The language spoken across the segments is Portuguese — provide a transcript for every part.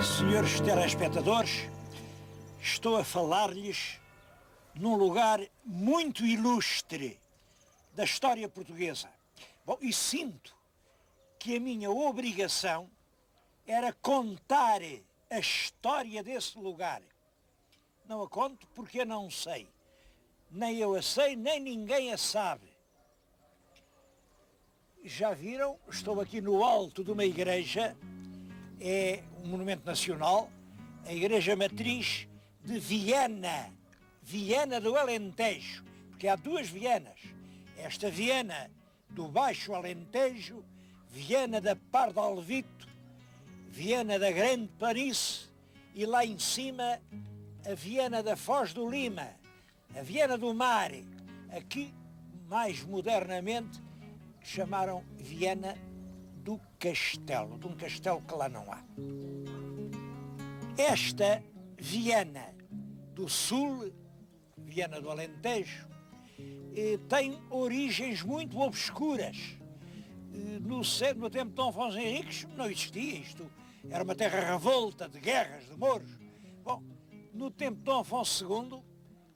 Senhores telespectadores, estou a falar-lhes num lugar muito ilustre da história portuguesa. Bom, e sinto que a minha obrigação era contar a história desse lugar. Não a conto porque eu não sei. Nem eu a sei, nem ninguém a sabe. Já viram? Estou aqui no alto de uma igreja, é um monumento nacional, a Igreja Matriz de Viana, Viana do Alentejo, porque há duas Vianas. Esta Viana do Baixo Alentejo, Viana da Pardo Alvito, Viana da Grande Planície e lá em cima a Viana da Foz do Lima, a Viana do Mar, aqui mais modernamente chamaram Viana do Castelo, de um castelo que lá não há. Esta Viana do Sul, Viana do Alentejo, tem origens muito obscuras. No tempo de Dom Afonso Henriques não existia isto. Era uma terra revolta de guerras, de mouros. Bom, no tempo de Dom Afonso II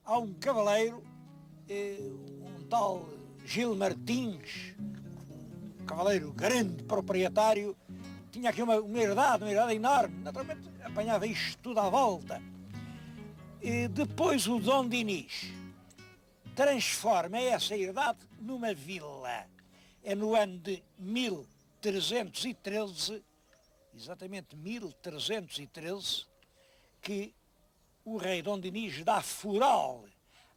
há um cavaleiro, um tal Gil Martins, um cavaleiro grande, proprietário, tinha aqui uma herdade enorme, naturalmente apanhava isto tudo à volta. E depois o Dom Dinis transforma essa herdade numa vila. É no ano de 1313, exatamente 1313, que o rei Dom Dinis dá fural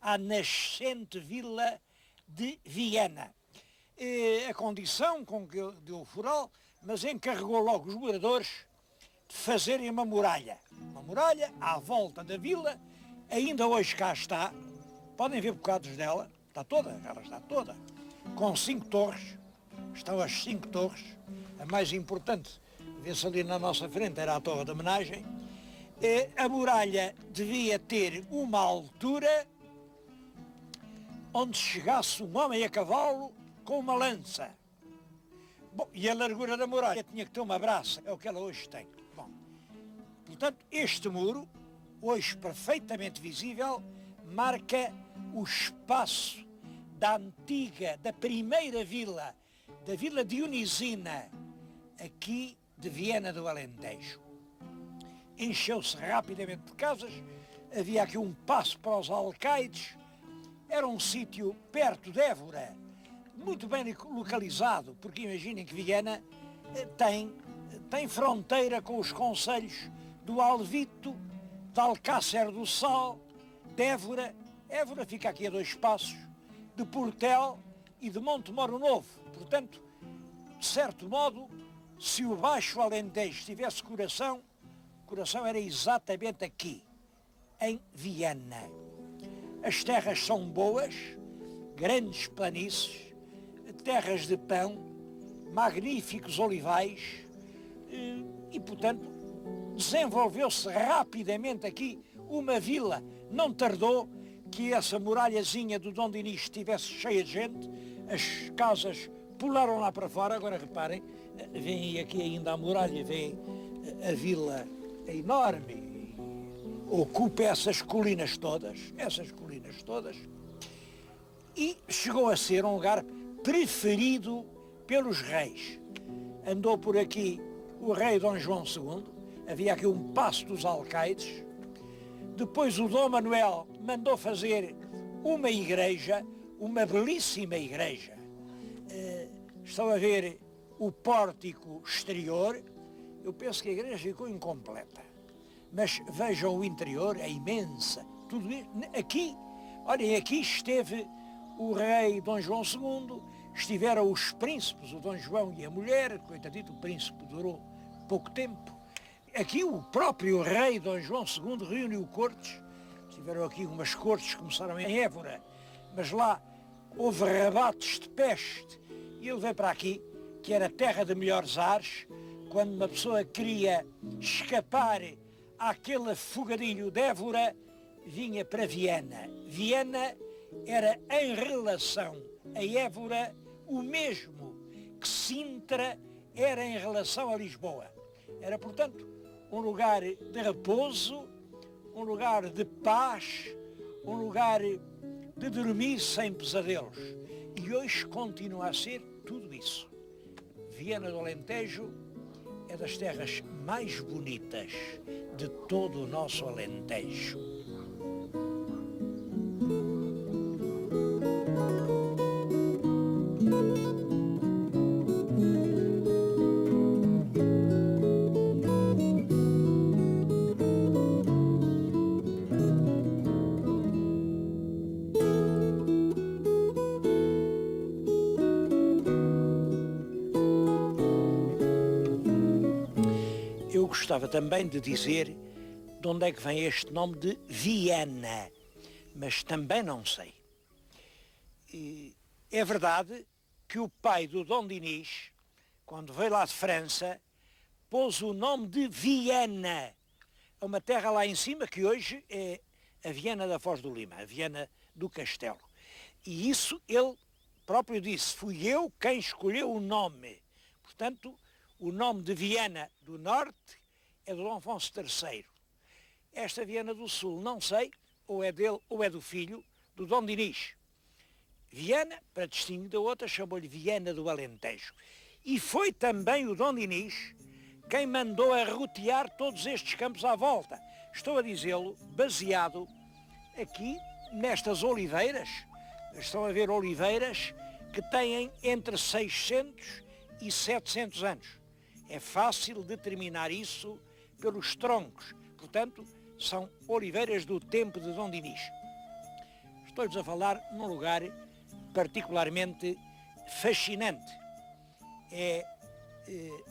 à nascente vila de Viana. A condição com que deu o fural, mas encarregou logo os moradores de fazerem uma muralha à volta da vila, ainda hoje cá está, podem ver bocados dela, ela está toda, com 5 torres, estão as 5 torres, a mais importante, vê-se ali na nossa frente, era a torre de homenagem. A muralha devia ter uma altura onde chegasse um homem a cavalo com uma lança. Bom, e a largura da muralha tinha que ter uma braça, é o que ela hoje tem. Bom, portanto, este muro, hoje perfeitamente visível, marca o espaço da primeira vila, da vila dionisina, aqui de Viana do Alentejo. Encheu-se rapidamente de casas, havia aqui um passo para os alcaides, era um sítio perto de Évora, muito bem localizado, porque imaginem que Viana tem fronteira com os concelhos do Alvito, de Alcácer do Sal, de Évora. Évora fica aqui a 2 passos, de Portel e de Montemoro Novo. Portanto, de certo modo, se o Baixo Alentejo tivesse coração, o coração era exatamente aqui, em Viana. As terras são boas, grandes planícies, terras de pão, magníficos olivais e, portanto, desenvolveu-se rapidamente aqui uma vila. Não tardou que essa muralhazinha do Dom Dinis estivesse cheia de gente, as casas pularam lá para fora. Agora reparem, vem aqui ainda a muralha, vem a vila enorme, ocupa essas colinas todas, e chegou a ser um lugar preferido pelos reis. Andou por aqui o rei Dom João II, havia aqui um passo dos alcaides, depois o Dom Manuel mandou fazer uma igreja, uma belíssima igreja. Estão a ver o pórtico exterior, eu penso que a igreja ficou incompleta, mas vejam o interior, é imensa, tudo isso. Aqui, olhem, aqui esteve o rei Dom João II, estiveram os príncipes, o Dom João e a mulher, coitadito, o príncipe durou pouco tempo. Aqui o próprio rei Dom João II reuniu cortes, tiveram aqui umas cortes que começaram em Évora, mas lá houve rebates de peste e ele veio para aqui, que era terra de melhores ares, quando uma pessoa queria escapar àquele afogadilho de Évora, vinha para Viana. Viana era em relação a Évora o mesmo que Sintra era em relação a Lisboa. Era, portanto, um lugar de repouso, um lugar de paz, um lugar de dormir sem pesadelos. E hoje continua a ser tudo isso. Viana do Alentejo é das terras mais bonitas de todo o nosso Alentejo. Eu gostava também de dizer de onde é que vem este nome de Viana, mas também não sei. É verdade que o pai do Dom Dinis, quando veio lá de França, pôs o nome de Viana, a uma terra lá em cima que hoje é a Viana da Foz do Lima, a Viana do Castelo. E isso ele próprio disse, fui eu quem escolheu o nome. Portanto, o nome de Viana do Norte é do Dom Afonso III. Esta Viana do Sul, não sei, ou é dele ou é do filho, do Dom Dinis. Viana, para distinguir da outra, chamou-lhe Viana do Alentejo. E foi também o Dom Dinis quem mandou arrotear todos estes campos à volta. Estou a dizê-lo baseado aqui nestas oliveiras. Estão a ver oliveiras que têm entre 600 e 700 anos. É fácil determinar isso pelos troncos. Portanto, são oliveiras do tempo de Dom Dinis. Estou-lhes a falar num lugar particularmente fascinante. É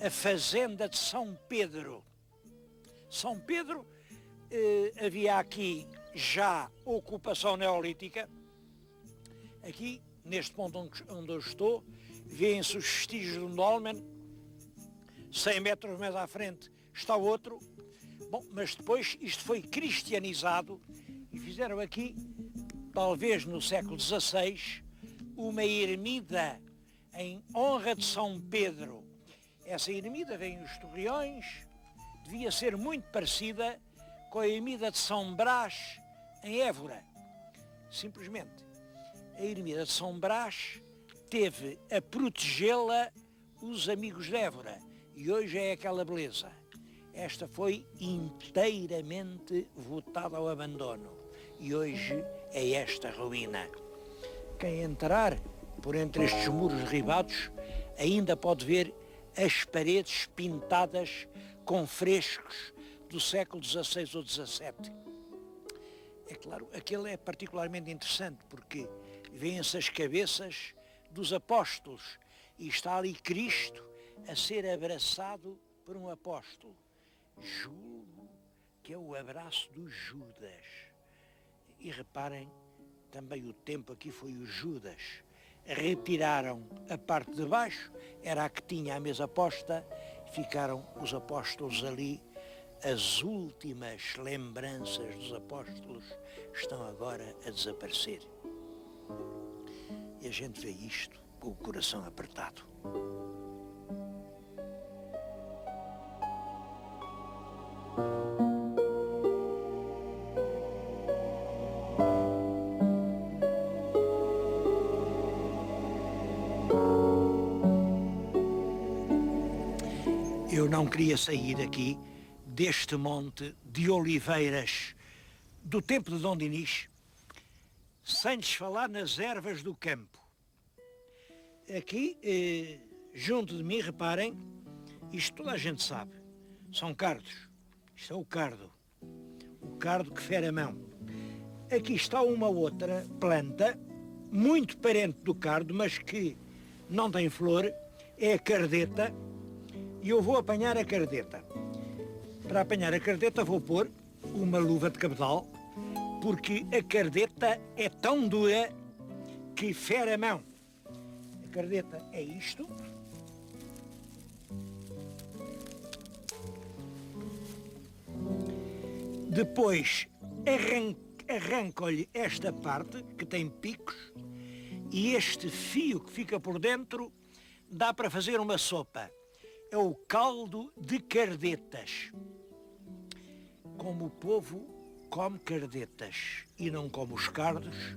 a fazenda de São Pedro. São Pedro, havia aqui já ocupação neolítica. Aqui, neste ponto onde eu estou, vêem-se os vestígios de um dolmen. 100 metros mais à frente está outro. Bom, mas depois isto foi cristianizado e fizeram aqui, talvez no século XVI, uma ermida em honra de São Pedro. Essa ermida vem nos Torreões, devia ser muito parecida com a ermida de São Brás em Évora. Simplesmente, a ermida de São Brás teve a protegê-la os amigos de Évora e hoje é aquela beleza. Esta foi inteiramente votada ao abandono e hoje é esta ruína. Quem entrar por entre estes muros derribados ainda pode ver as paredes pintadas com frescos do século XVI ou XVII. É claro, aquele é particularmente interessante porque vêem-se as cabeças dos apóstolos e está ali Cristo a ser abraçado por um apóstolo. Julgo que é o abraço do Judas. E reparem, também o tempo aqui foi o Judas. Retiraram a parte de baixo, era a que tinha a mesa posta, ficaram os apóstolos ali. As últimas lembranças dos apóstolos estão agora a desaparecer. E a gente vê isto com o coração apertado. Eu não queria sair aqui deste monte de oliveiras do tempo de Dom Dinis sem lhes falar nas ervas do campo. Aqui, junto de mim, reparem, isto toda a gente sabe, são cardos. Isto é o cardo que fere a mão. Aqui está uma outra planta, muito parente do cardo, mas que não tem flor, é a cardeta, e eu vou apanhar a cardeta. Para apanhar a cardeta vou pôr uma luva de cabedal, porque a cardeta é tão dura que fere a mão. A cardeta é isto. Depois arranco-lhe esta parte, que tem picos, e este fio que fica por dentro dá para fazer uma sopa. É o caldo de cardetas. Como o povo come cardetas e não come os cardos,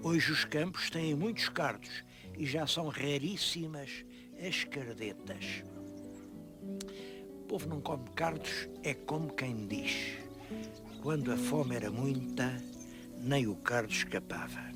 hoje os campos têm muitos cardos e já são raríssimas as cardetas. O povo não come cardos, é como quem diz: quando a fome era muita, nem o cardo escapava.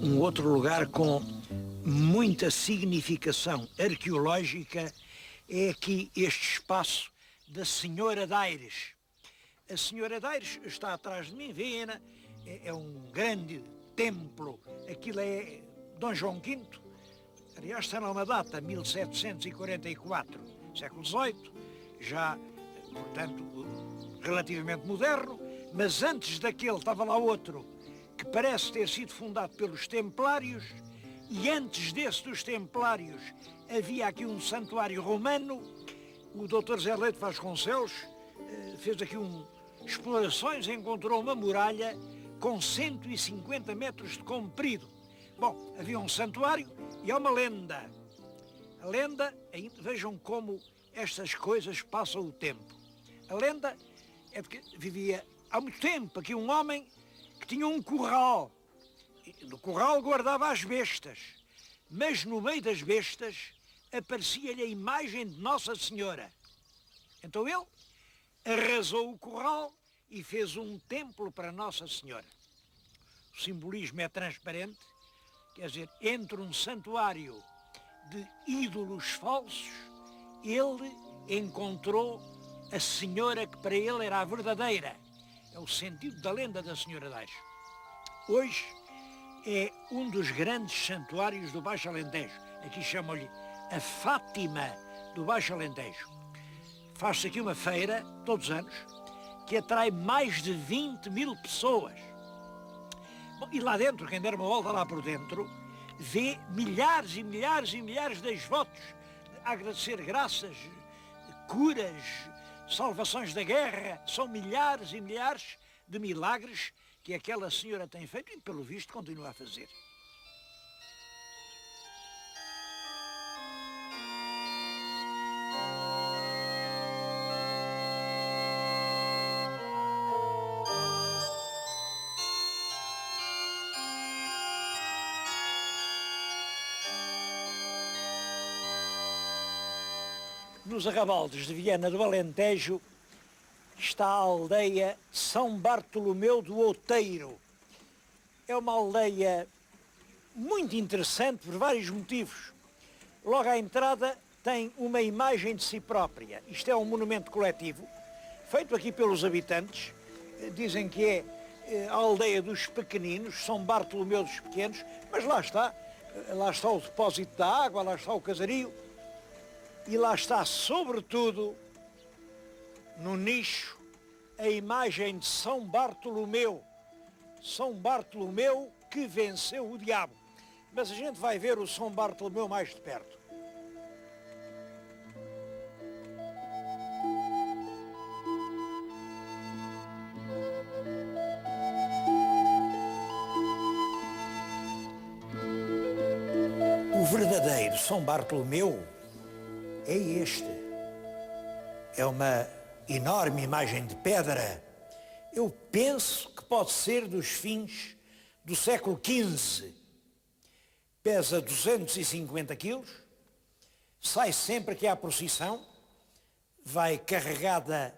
Um outro lugar com muita significação arqueológica é aqui este espaço da Senhora de Aires. A Senhora de Aires está atrás de mim, vê-na, é um grande templo, aquilo é Dom João V, aliás está lá uma data, 1744, século XVIII, já, portanto, relativamente moderno, mas antes daquele estava lá outro, que parece ter sido fundado pelos Templários, e antes desse dos Templários havia aqui um santuário romano. O Dr. Zé Leite Vasconcelos fez aqui explorações e encontrou uma muralha com 150 metros de comprido. Bom, havia um santuário e há uma lenda. A lenda, vejam como estas coisas passam o tempo. A lenda é de que vivia há muito tempo aqui um homem que tinha um curral. E no curral guardava as bestas, mas no meio das bestas aparecia-lhe a imagem de Nossa Senhora. Então ele arrasou o curral e fez um templo para Nossa Senhora. O simbolismo é transparente, quer dizer, entre um santuário de ídolos falsos, ele encontrou a Senhora que para ele era a verdadeira. É o sentido da lenda da Senhora de Aires. Hoje é um dos grandes santuários do Baixo Alentejo. Aqui chamam-lhe a Fátima do Baixo Alentejo. Faz-se aqui uma feira, todos os anos, que atrai mais de 20 mil pessoas. Bom, e lá dentro, quem der uma volta lá por dentro, vê milhares e milhares e milhares de devotos a agradecer graças, curas, salvações da guerra. São milhares e milhares de milagres que aquela senhora tem feito e, pelo visto, continua a fazer. Nos arrabaldes de Viana do Alentejo está a aldeia São Bartolomeu do Outeiro. É uma aldeia muito interessante por vários motivos. Logo à entrada tem uma imagem de si própria. Isto é um monumento coletivo, feito aqui pelos habitantes. Dizem que é a aldeia dos pequeninos, São Bartolomeu dos Pequenos, mas lá está o depósito da água, lá está o casario. E lá está, sobretudo, no nicho, a imagem de São Bartolomeu. São Bartolomeu que venceu o diabo. Mas a gente vai ver o São Bartolomeu mais de perto. O verdadeiro São Bartolomeu é este. É uma enorme imagem de pedra. Eu penso que pode ser dos fins do século XV. Pesa 250 quilos, sai sempre que há procissão, vai carregada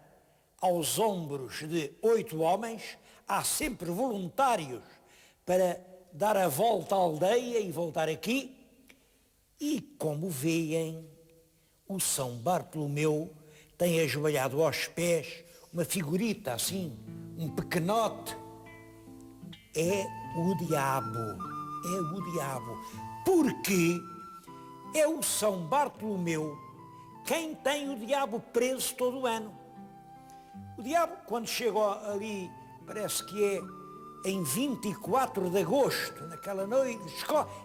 aos ombros de 8 homens, há sempre voluntários para dar a volta à aldeia e voltar aqui. E como veem, o São Bartolomeu tem ajoelhado aos pés uma figurita assim, um pequenote. É o diabo, porque é o São Bartolomeu quem tem o diabo preso todo o ano. O diabo, quando chega ali, parece que é em 24 de agosto, naquela noite,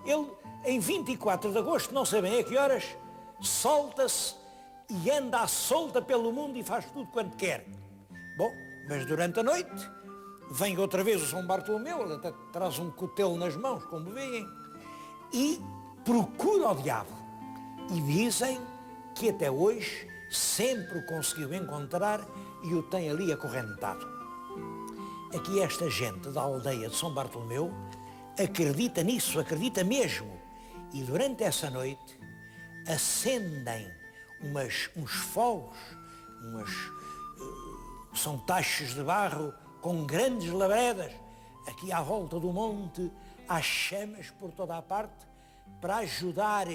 ele em 24 de agosto, não sei bem a que horas, solta-se e anda à solta pelo mundo e faz tudo quanto quer. Bom, mas durante a noite vem outra vez o São Bartolomeu, ele até traz um cutelo nas mãos, como veem, e procura o diabo. E dizem que até hoje sempre o conseguiu encontrar e o tem ali acorrentado. Aqui esta gente da aldeia de São Bartolomeu acredita nisso, acredita mesmo. E durante essa noite acendem uns fogos, são tachos de barro com grandes labaredas. Aqui à volta do monte há chamas por toda a parte para ajudar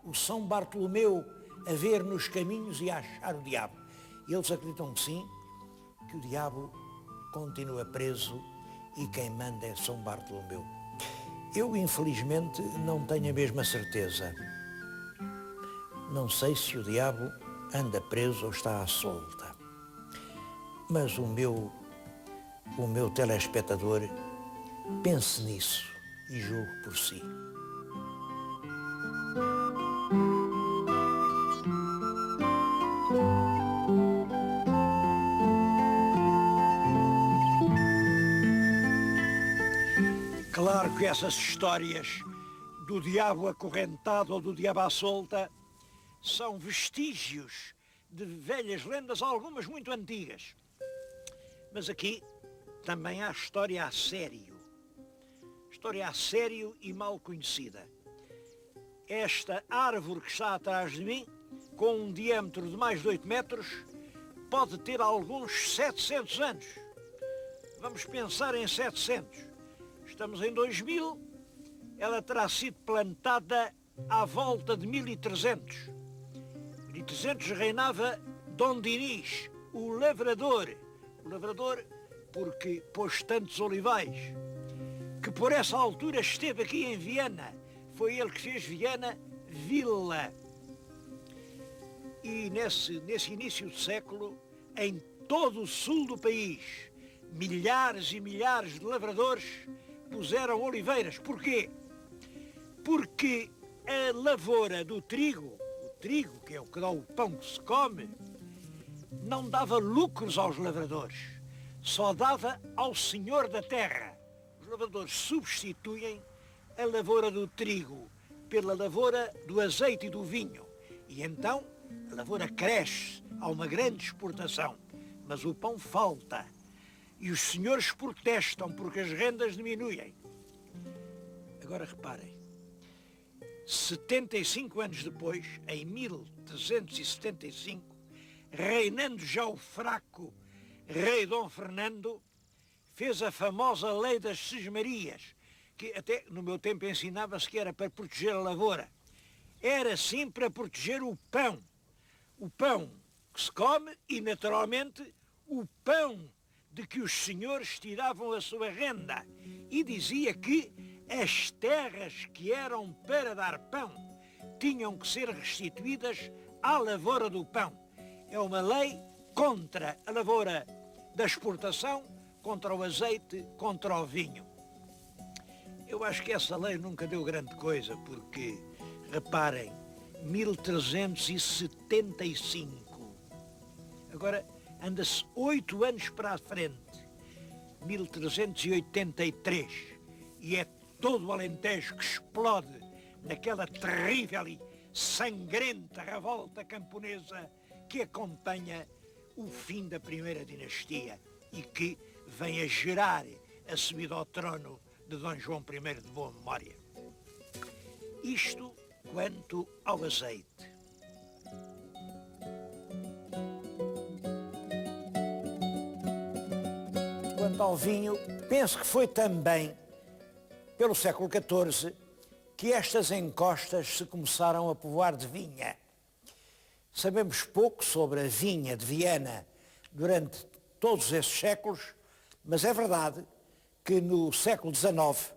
o São Bartolomeu a ver nos caminhos e a achar o diabo. E eles acreditam que sim, que o diabo continua preso e quem manda é São Bartolomeu. Eu, infelizmente, não tenho a mesma certeza. Não sei se o diabo anda preso ou está à solta. Mas o meu telespectador pense nisso e julgue por si. Claro que essas histórias do diabo acorrentado ou do diabo à solta são vestígios de velhas lendas, algumas muito antigas. Mas aqui também há história a sério. História a sério e mal conhecida. Esta árvore que está atrás de mim, com um diâmetro de mais de 8 metros, pode ter alguns 700 anos. Vamos pensar em 700. Estamos em 2000, ela terá sido plantada à volta de 1300. 1300 reinava Dom Dinis, o lavrador. O lavrador porque pôs tantos olivais, que por essa altura esteve aqui em Viana. Foi ele que fez Viana vila. E nesse início do século, em todo o sul do país, milhares e milhares de lavradores puseram oliveiras. Porquê? Porque a lavoura do trigo, o trigo que é o que dá o pão que se come, não dava lucros aos lavradores, só dava ao senhor da terra. Os lavradores substituem a lavoura do trigo pela lavoura do azeite e do vinho. E então a lavoura cresce, há uma grande exportação, mas o pão falta. E os senhores protestam porque as rendas diminuem. Agora reparem, 75 anos depois, em 1375, reinando já o fraco rei Dom Fernando, fez a famosa lei das sesmarias, que até no meu tempo ensinava-se que era para proteger a lavoura. Era sim para proteger o pão que se come e, naturalmente, o pão de que os senhores tiravam a sua renda, e dizia que as terras que eram para dar pão tinham que ser restituídas à lavoura do pão. É uma lei contra a lavoura da exportação, contra o azeite, contra o vinho. Eu acho que essa lei nunca deu grande coisa, porque, reparem, 1375. Agora, anda-se 8 anos para a frente, 1383, e é todo o Alentejo que explode naquela terrível e sangrenta revolta camponesa que acompanha o fim da primeira dinastia e que vem a gerar a subida ao trono de Dom João I de boa memória. Isto quanto ao azeite. Quanto ao vinho, penso que foi também pelo século XIV que estas encostas se começaram a povoar de vinha. Sabemos pouco sobre a vinha de Viana durante todos esses séculos, mas é verdade que no século XIX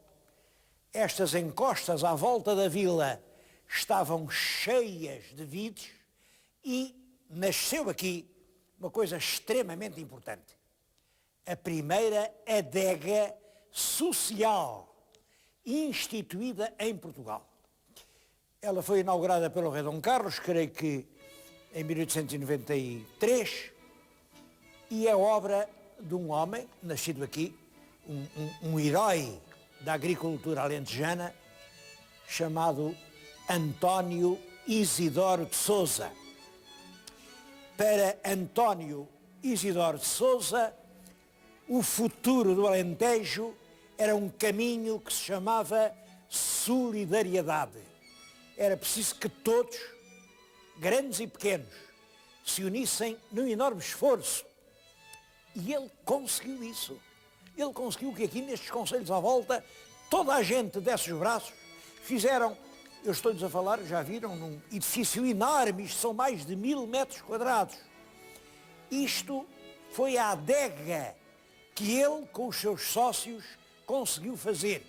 estas encostas à volta da vila estavam cheias de vides e nasceu aqui uma coisa extremamente importante. A primeira adega social instituída em Portugal. Ela foi inaugurada pelo rei Dom Carlos, creio que em 1893, e é obra de um homem, nascido aqui, um herói da agricultura alentejana chamado António Isidoro de Sousa. Para António Isidoro de Sousa, o futuro do Alentejo era um caminho que se chamava solidariedade. Era preciso que todos, grandes e pequenos, se unissem num enorme esforço. E ele conseguiu isso. Ele conseguiu que aqui nestes concelhos à volta toda a gente desse os braços. Fizeram, eu estou-lhes a falar, já viram, num edifício enorme, isto são mais de 1000 metros quadrados. Isto foi a adega que ele, com os seus sócios, conseguiu fazer.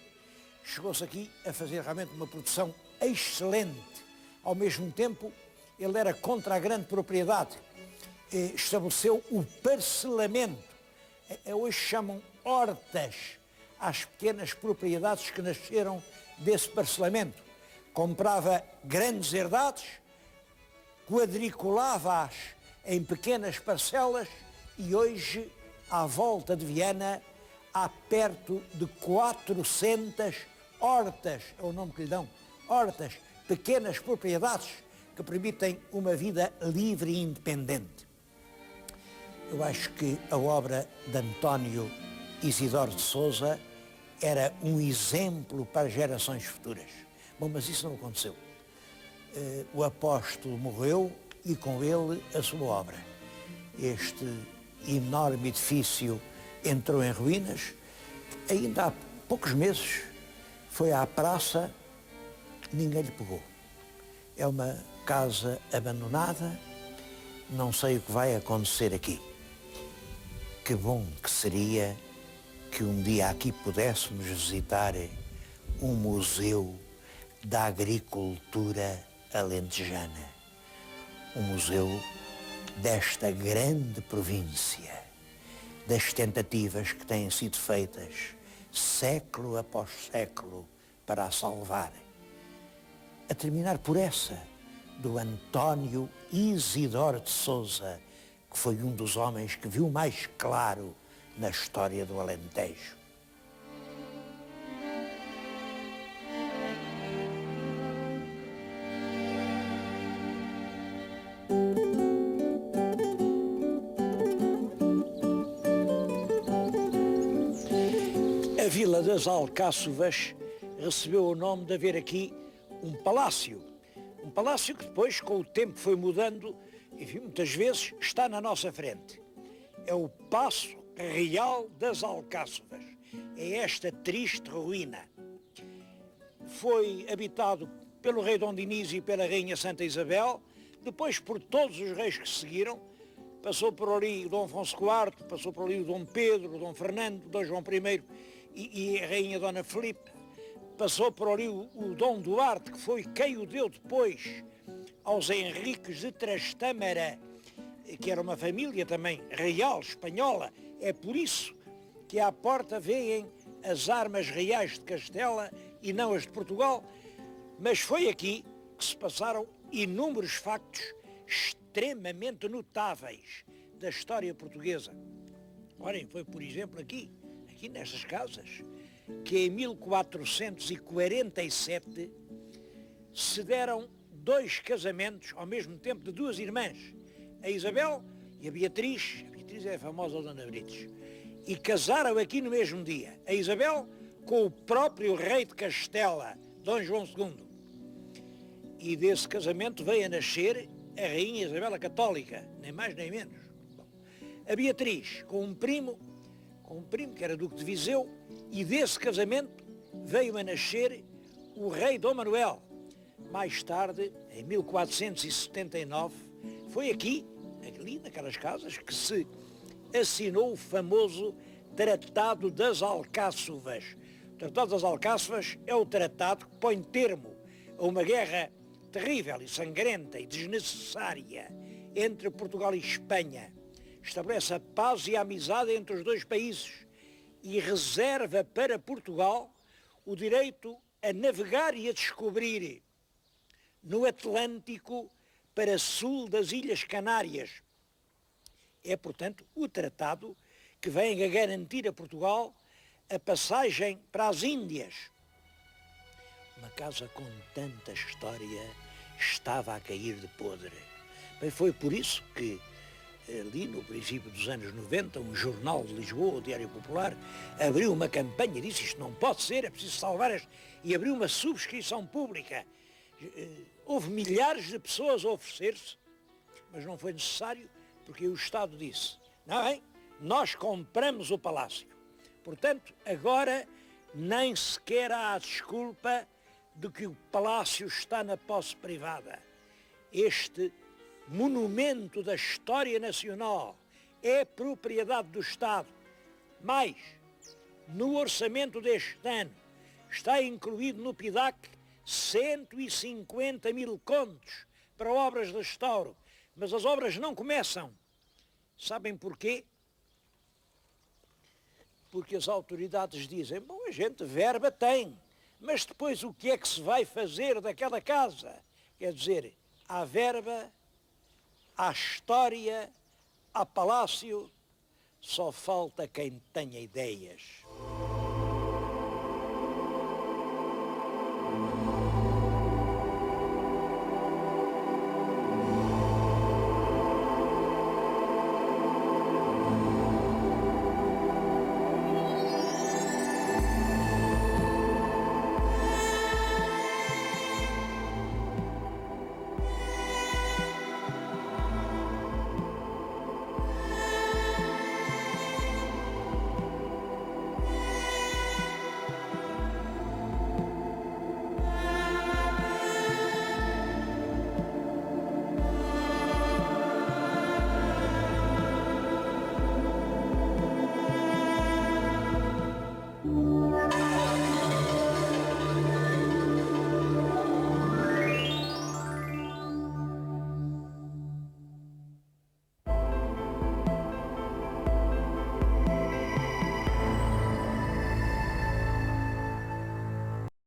Chegou-se aqui a fazer realmente uma produção excelente. Ao mesmo tempo, ele era contra a grande propriedade. Estabeleceu o parcelamento. Hoje chamam hortas às pequenas propriedades que nasceram desse parcelamento. Comprava grandes herdades, quadriculava-as em pequenas parcelas e hoje, à volta de Viana, há perto de 400 hortas, é o nome que lhe dão, hortas, pequenas propriedades que permitem uma vida livre e independente. Eu acho que a obra de António Isidoro de Sousa era um exemplo para gerações futuras. Bom, mas isso não aconteceu. O apóstolo morreu e com ele a sua obra. Este enorme edifício entrou em ruínas. Ainda há poucos meses foi à praça, ninguém lhe pegou. É uma casa abandonada, não sei o que vai acontecer aqui. Que bom que seria que um dia aqui pudéssemos visitar um museu da agricultura alentejana. Um museu desta grande província, das tentativas que têm sido feitas século após século para a salvar. A terminar por essa, do António Isidoro de Sousa, que foi um dos homens que viu mais claro na história do Alentejo. A Vila das Alcáçovas recebeu o nome de haver aqui um palácio que depois, com o tempo, foi mudando, enfim, muitas vezes está na nossa frente. É o Paço Real das Alcáçovas. É esta triste ruína. Foi habitado pelo rei Dom Dinísio e pela rainha Santa Isabel, depois por todos os reis que seguiram. Passou por ali o Dom Afonso IV, passou por ali o Dom Pedro, o Dom Fernando, o Dom João I e a rainha Dona Filipe. Passou por ali o Dom Duarte, que foi quem o deu depois aos Henriques de Trastâmara, que era uma família também real, espanhola. É por isso que à porta veem as armas reais de Castela e não as de Portugal. Mas foi aqui que se passaram inúmeros factos extremamente notáveis da história portuguesa. Olhem, foi por exemplo aqui nestas casas, que em 1447 se deram 2 casamentos ao mesmo tempo de 2 irmãs, a Isabel e a Beatriz é a famosa Dona Brites, e casaram aqui no mesmo dia, a Isabel com o próprio rei de Castela, Dom João II. E desse casamento veio a nascer a rainha Isabel a Católica, nem mais nem menos. Bom, a Beatriz com um primo que era Duque de Viseu, e desse casamento veio a nascer o rei Dom Manuel. Mais tarde, em 1479, foi ali naquelas casas, que se assinou o famoso Tratado das Alcáçovas. O Tratado das Alcáçovas é o tratado que põe termo a uma guerra terrível e sangrenta e desnecessária entre Portugal e Espanha. Estabelece a paz e a amizade entre os dois países e reserva para Portugal o direito a navegar e a descobrir no Atlântico para sul das Ilhas Canárias. É, portanto, o tratado que vem a garantir a Portugal a passagem para as Índias. Uma casa com tanta história estava a cair de podre. Bem, foi por isso que, ali no princípio dos anos 90, um jornal de Lisboa, o Diário Popular, abriu uma campanha e disse: isto não pode ser, é preciso salvar este, e abriu uma subscrição pública. Houve milhares de pessoas a oferecer-se, mas não foi necessário, porque o Estado disse: não é? Nós compramos o palácio. Portanto, agora nem sequer há a desculpa de que o palácio está na posse privada. Este monumento da história nacional é propriedade do Estado. Mais, no orçamento deste ano está incluído no PIDAC 150 mil contos para obras de restauro, mas as obras não começam. Sabem porquê? Porque as autoridades dizem: bom, a gente verba tem, mas depois o que é que se vai fazer daquela casa? Quer dizer, há verba, há história, há palácio, só falta quem tenha ideias.